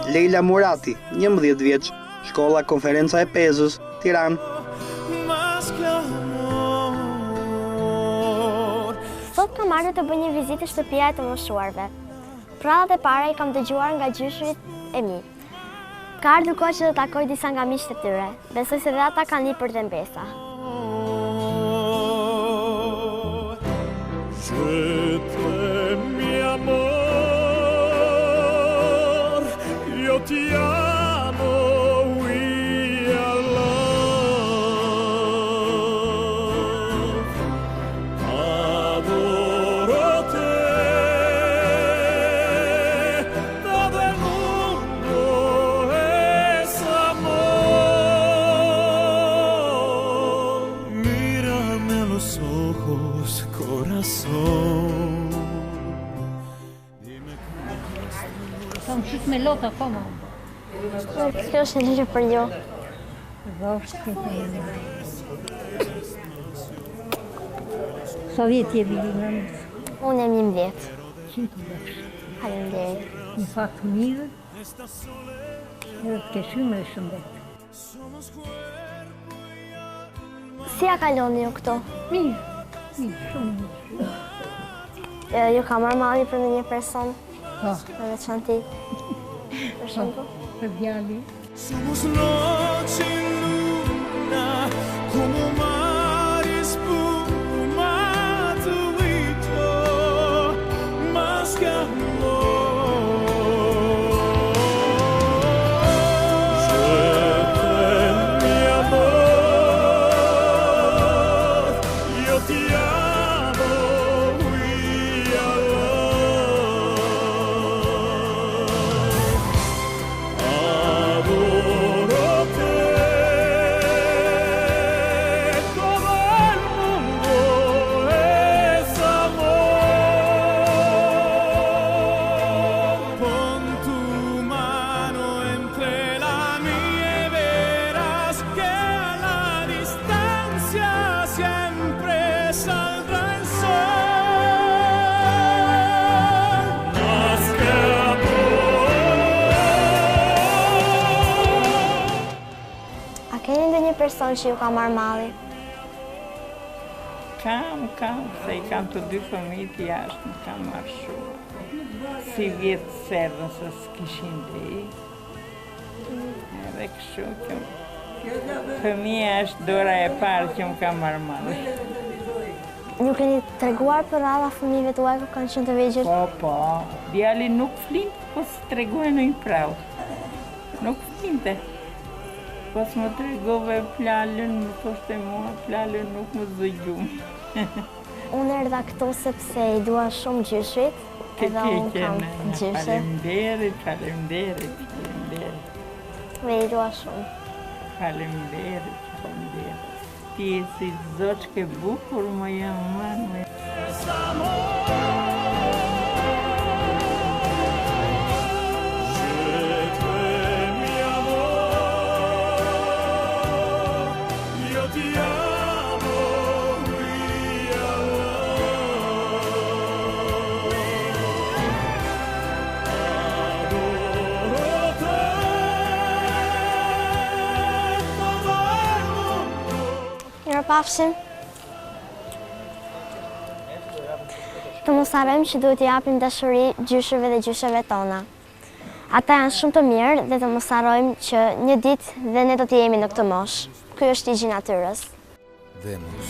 Leila Murati, 11 vjeç, shkolla Konferenca e Pezës, Tiranë. Sot kam ardhur të bëj një vizitë shtëpia e të moshuarve. Prallat e para I kam dëgjuar nga gjyshrit e mi. Ka ardhur kohë që të takoj disa nga miqtë e tyre. Besoj se dhe ata kanë lipër dhe mbesa. Ti amo, we are love. Adoro te, todo el mundo es amor. Mírame a los ojos, corazón. Kam qysh me lot akoma. Kjo është një gjë për ju. Sa vjet je bili nënës? Unë jam 11. Qim të bësh? Faleminderit. Një pak të mirë, edhe të keshime e shëndet. Si ja kaloni ju këto? Mirë, shumë mirë. Ju ka marrë malli për një person? Po. Me veçanti? Për shembull? Për djali. Somos noche y luna, como mar y espuma, tú y yo, más que amor. Mi amor, yo te amo, we are person që ju ka marrë malli? Kam, se I kam të dy fëmijë të jashtë, më kam marrë shumë. Si vjetë serdën se s'kishin dhe. Edhe kështu që fëmija është dora e parë që më ka marrë malli. Ju keni treguar për rradha fëmijëve tuaj kur kanë qenë të vegjël? Po. Djali nuk flinte, po së treguar në një prallë. Nuk flinte. Po s'më tregove plalën, më thoshte mua, plalën nuk më zëgjum. Unë erdha këtu sepse I dua shumë gjyshrit, edhe unë kam gjyshe. Faleminderit. Me I dua shumë. Faleminderit. Ti je si zoçke bukur, moja manë. Mirupafshim. Të mos harrojmë që duhet I japim dashuri gjyshëve dhe gjysheve tona. Ata janë shumë të mirë dhe të mos harrojmë që një ditë dhe ne do të jemi në këtë moshë. Ky është ligji I natyrës. Vemos.